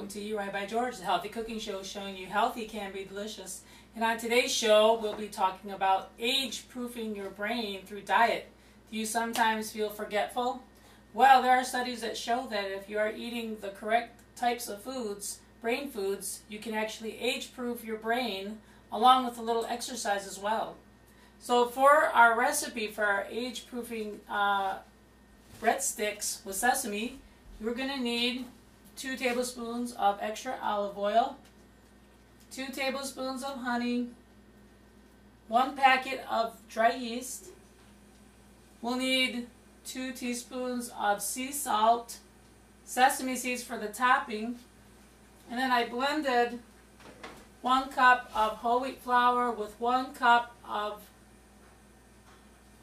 welcome to You Right by George, the healthy cooking show showing you healthy can be delicious. And on today's show, we'll be talking about age-proofing your brain through diet. Do you sometimes feel forgetful? Well, there are studies that show that if you are eating the correct types of foods, brain foods, you can actually age-proof your brain along with a little exercise as well. So for our recipe for our age-proofing breadsticks with sesame, we're going to need 2 tablespoons of extra olive oil, 2 tablespoons of honey, 1 packet of dry yeast. We'll need 2 teaspoons of sea salt, sesame seeds for the topping, and then I blended 1 cup of whole wheat flour with 1 cup of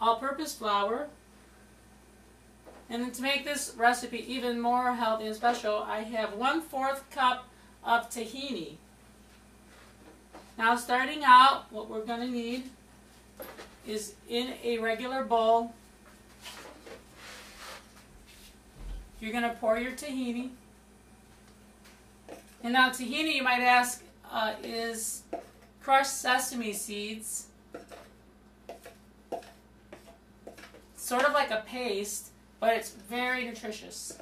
all-purpose flour. And then to make this recipe even more healthy and special, I have 1/4 cup of tahini. Now starting out, what we're going to need is in a regular bowl, you're going to pour your tahini. And now tahini, you might ask, is crushed sesame seeds. Sort of like a paste, but it's very nutritious.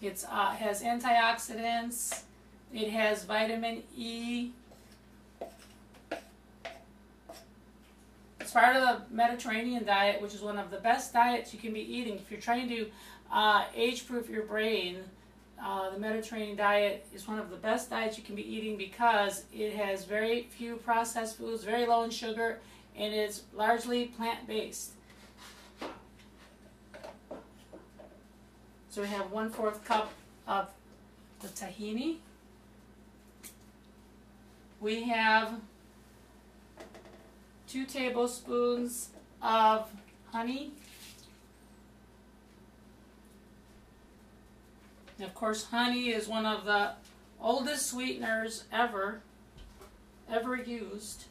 It has antioxidants. It has vitamin E. It's part of the Mediterranean diet, which is one of the best diets you can be eating. If you're trying to age-proof your brain, the Mediterranean diet is one of the best diets you can be eating because it has very few processed foods, very low in sugar, and it's largely plant-based. So we have 1/4 cup of the tahini. We have 2 tablespoons of honey. And of course, honey is one of the oldest sweeteners ever used.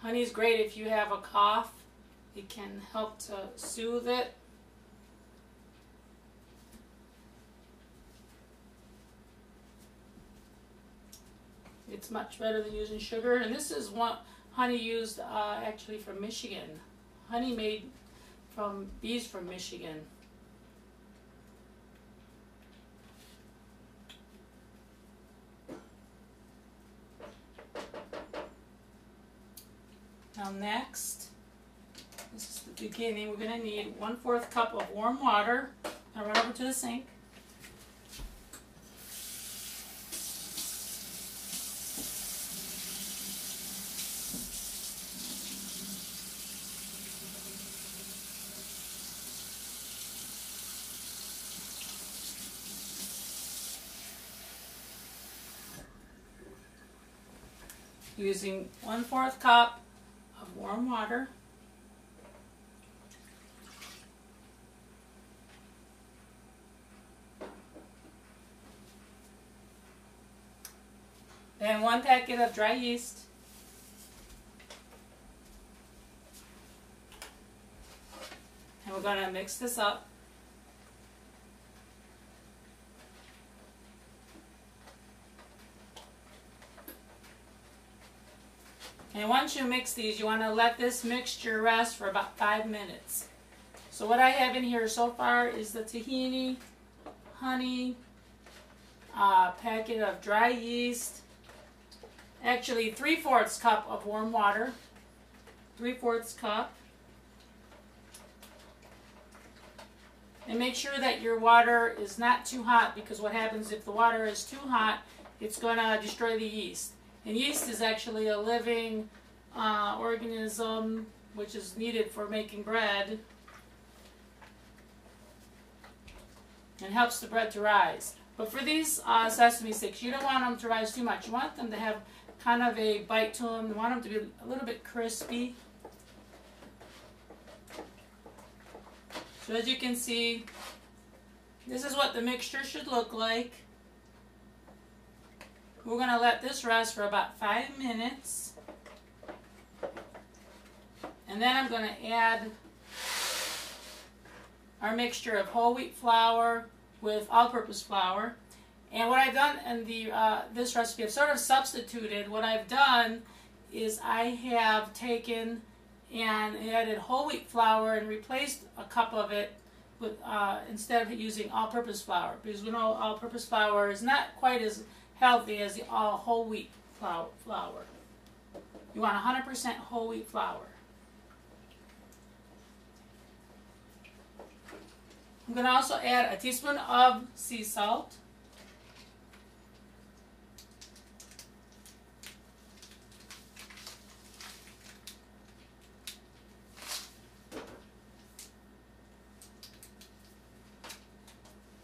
Honey is great if you have a cough. It can help to soothe it. It's much better than using sugar. And this is one honey used actually from Michigan. Honey made from bees from Michigan. Now next, this is the beginning, we're going to need 1/4 cup of warm water. I'll run over to the sink. Using 1/4 cup of warm water. And 1 packet of dry yeast. And we're going to mix this up. And once you mix these, you want to let this mixture rest for about 5 minutes. So what I have in here so far is the tahini, honey, packet of dry yeast, actually 3/4 cup of warm water, 3/4 cup. And make sure that your water is not too hot, because what happens if the water is too hot, it's going to destroy the yeast. And yeast is actually a living organism which is needed for making bread and helps the bread to rise. But for these sesame sticks, you don't want them to rise too much. You want them to have kind of a bite to them. You want them to be a little bit crispy. So as you can see, this is what the mixture should look like. We're going to let this rest for about 5 minutes. And then I'm going to add our mixture of whole wheat flour with all-purpose flour. And what I've done in the this recipe, I've sort of substituted. What I've done is I have taken and added whole wheat flour and replaced a cup of it with instead of using all-purpose flour, because we know all-purpose flour is not quite as healthy as the whole wheat flour. You want 100% whole wheat flour. I'm going to also add a teaspoon of sea salt.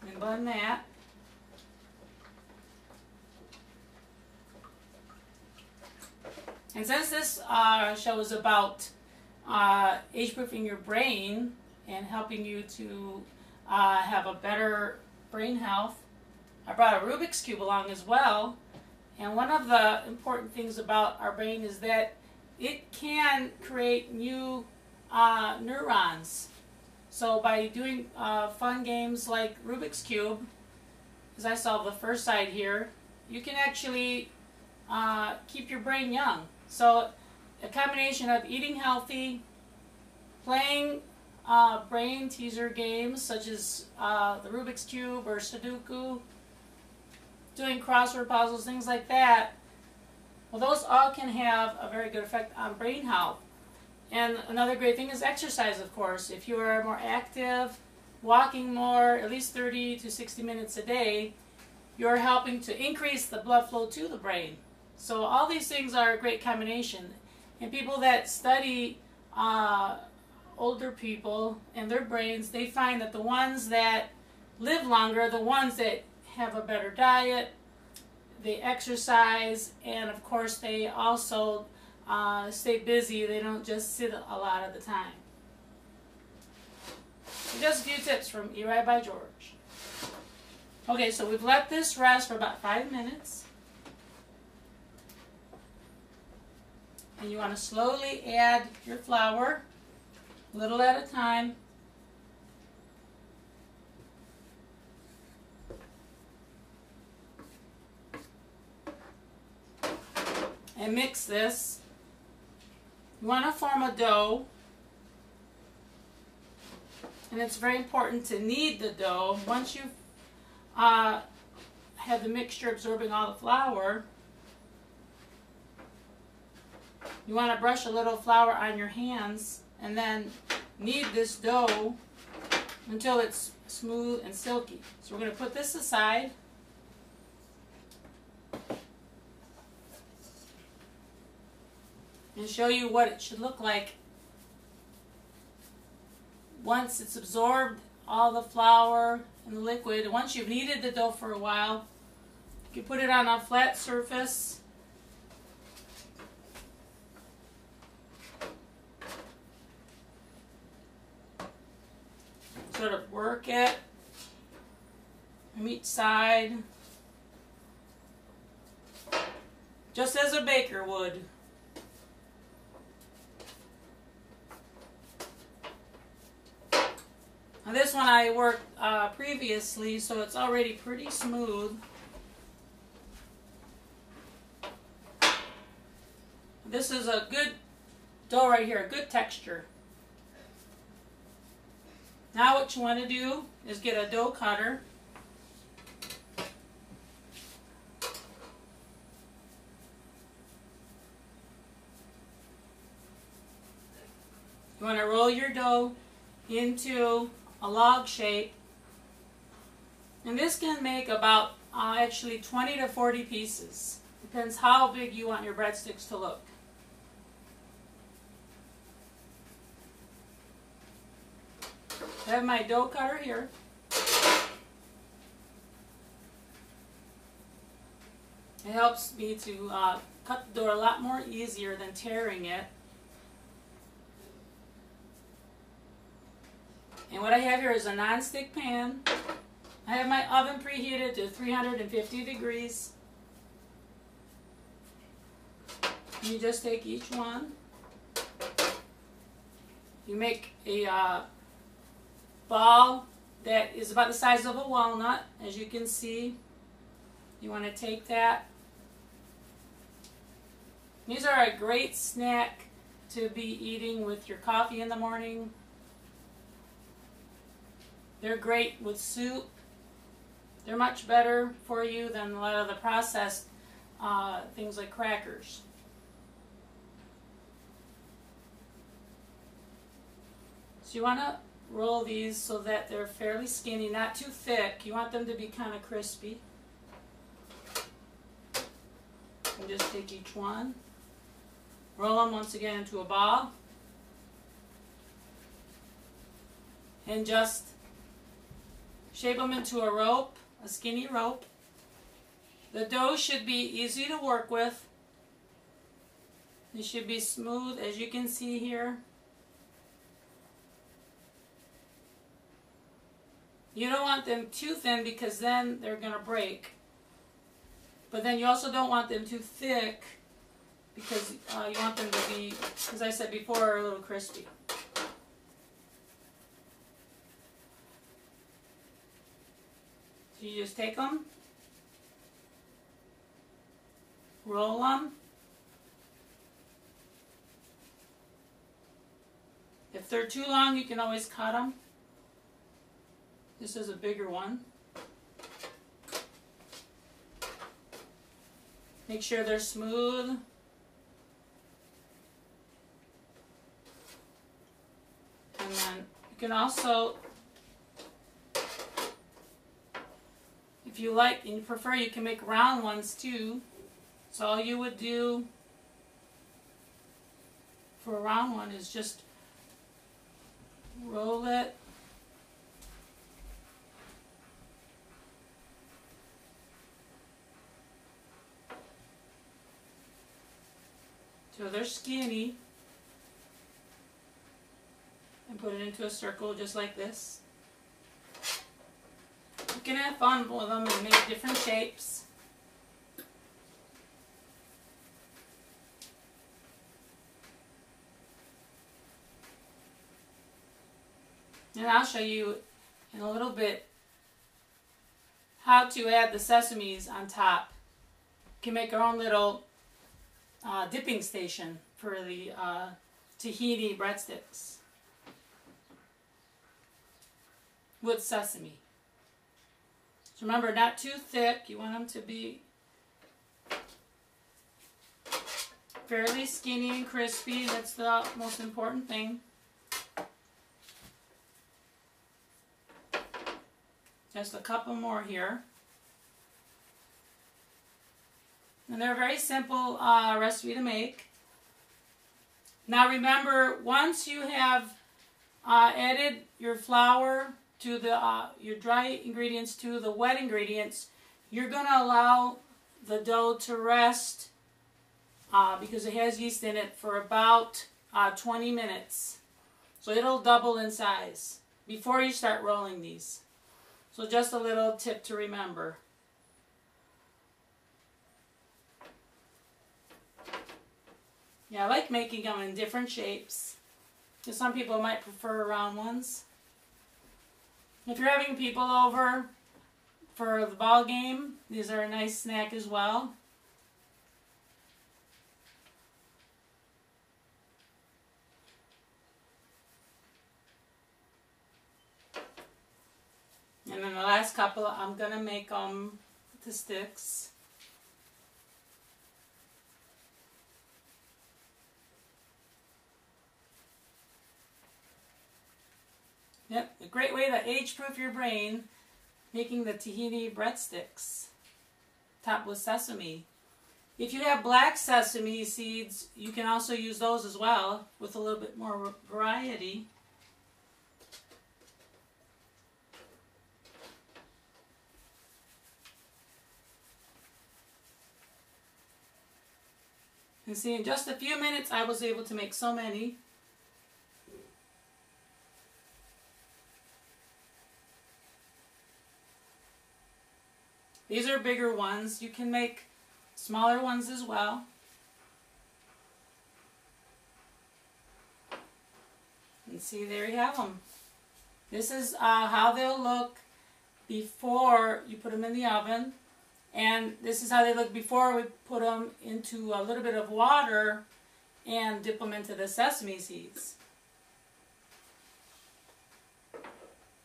And blend that. And since this show is about age-proofing your brain and helping you to have a better brain health, I brought a Rubik's Cube along as well. And one of the important things about our brain is that it can create new neurons. So by doing fun games like Rubik's Cube, as I solved the first side here, you can actually keep your brain young. So a combination of eating healthy, playing brain teaser games such as the Rubik's Cube or Sudoku, doing crossword puzzles, things like that, well, those all can have a very good effect on brain health. And another great thing is exercise, of course. If you are more active, walking more, at least 30 to 60 minutes a day, you're helping to increase the blood flow to the brain. So all these things are a great combination. And people that study older people and their brains, they find that the ones that live longer are the ones that have a better diet, they exercise, and of course they also stay busy. They don't just sit a lot of the time. So just a few tips from Eat Right by George. Okay, so we've let this rest for about 5 minutes. And you want to slowly add your flour, little at a time. And mix this. You want to form a dough. And it's very important to knead the dough. Once you have the mixture absorbing all the flour, you want to brush a little flour on your hands and then knead this dough until it's smooth and silky. So we're going to put this aside. And show you what it should look like once it's absorbed all the flour and the liquid. Once you've kneaded the dough for a while, you can put it on a flat surface. Sort of work it from each side, just as a baker would. Now this one I worked previously, so it's already pretty smooth. This is a good dough right here, a good texture. Now what you want to do is get a dough cutter. You want to roll your dough into a log shape. And this can make about actually 20 to 40 pieces. Depends how big you want your breadsticks to look. I have my dough cutter here. It helps me to cut the dough a lot more easier than tearing it. And what I have here is a non-stick pan. I have my oven preheated to 350 degrees. You just take each one You make a ball that is about the size of a walnut, as you can see. You want to take that. These are a great snack to be eating with your coffee in the morning. They're great with soup. They're much better for you than a lot of the processed things like crackers. So you want to roll these so that they're fairly skinny, not too thick. You want them to be kind of crispy. And just take each one, roll them once again into a ball, and just shape them into a rope, a skinny rope. The dough should be easy to work with. It should be smooth, as you can see here. You don't want them too thin because then they're going to break. But then you also don't want them too thick because you want them to be, as I said before, a little crispy. So you just take them, roll them. If they're too long, you can always cut them. This is a bigger one. Make sure they're smooth. And then you can also, if you like and you prefer, you can make round ones too. So all you would do for a round one is just roll it. So they're skinny, and put it into a circle just like this. You can have fun with them and make different shapes. And I'll show you in a little bit how to add the sesames on top. You can make our own little dipping station for the tahini breadsticks with sesame. So remember, not too thick. You want them to be fairly skinny and crispy. That's the most important thing. Just a couple more here. And they're a very simple recipe to make. Now remember, once you have added your flour to the your dry ingredients to the wet ingredients, you're going to allow the dough to rest because it has yeast in it for about 20 minutes. So it'll double in size before you start rolling these. So just a little tip to remember. Yeah, I like making them in different shapes. Because some people might prefer round ones. If you're having people over for the ball game, these are a nice snack as well. And then the last couple, I'm going to make them the sticks. Yep, a great way to age-proof your brain, making the tahini breadsticks, topped with sesame. If you have black sesame seeds, you can also use those as well, with a little bit more variety. And see, in just a few minutes, I was able to make so many. These are bigger ones. You can make smaller ones as well. And see, there you have them. This is how they'll look before you put them in the oven. And this is how they look before we put them into a little bit of water and dip them into the sesame seeds.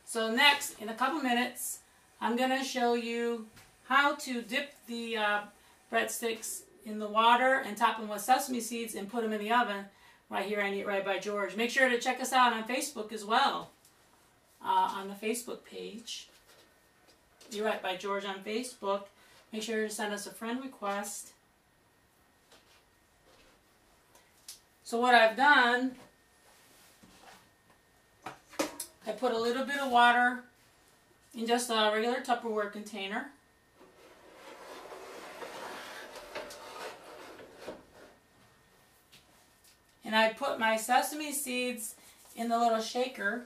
So next, in a couple minutes, I'm going to show you how to dip the breadsticks in the water and top them with sesame seeds and put them in the oven right here on Eat Right by George. Make sure to check us out on Facebook as well, on the Facebook page. Eat Right by George on Facebook. Make sure to send us a friend request. So what I've done, I put a little bit of water in just a regular Tupperware container. And I put my sesame seeds in the little shaker.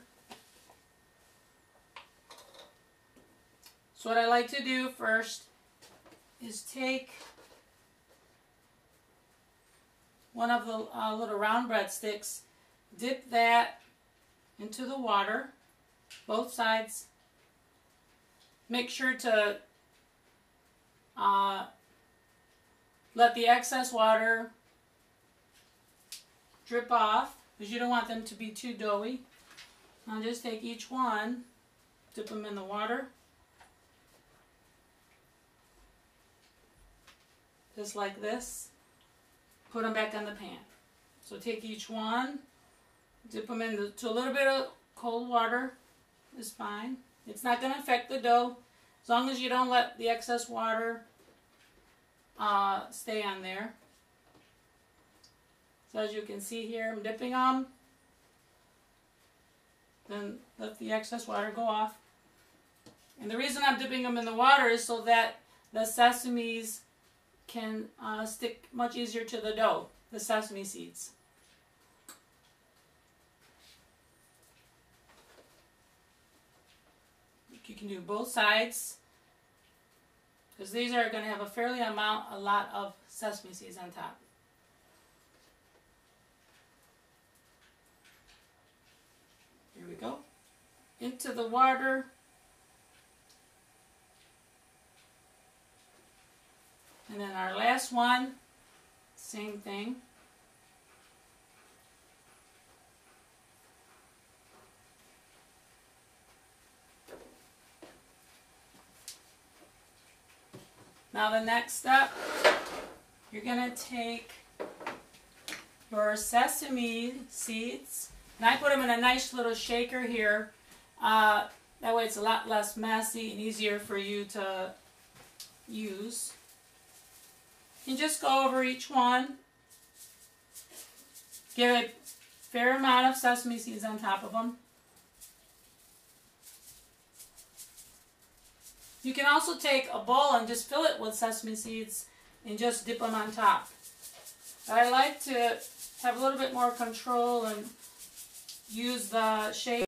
So what I like to do first is take one of the little round breadsticks, dip that into the water, both sides. Make sure to let the excess water drip off, because you don't want them to be too doughy. I'll just take each one, dip them in the water, just like this. Put them back on the pan. So take each one, dip them into a little bit of cold water is fine. It's not going to affect the dough as long as you don't let the excess water stay on there. So as you can see here, I'm dipping them. Then let the excess water go off. And the reason I'm dipping them in the water is so that the sesames can stick much easier to the dough, the sesame seeds. You can do both sides, because these are going to have a lot of sesame seeds on top. Here we go. Into the water. And then our last one, same thing. Now the next step, you're going to take your sesame seeds, and I put them in a nice little shaker here. That way it's a lot less messy and easier for you to use. And just go over each one. Give a fair amount of sesame seeds on top of them. You can also take a bowl and just fill it with sesame seeds and just dip them on top. But I like to have a little bit more control and use the shaker.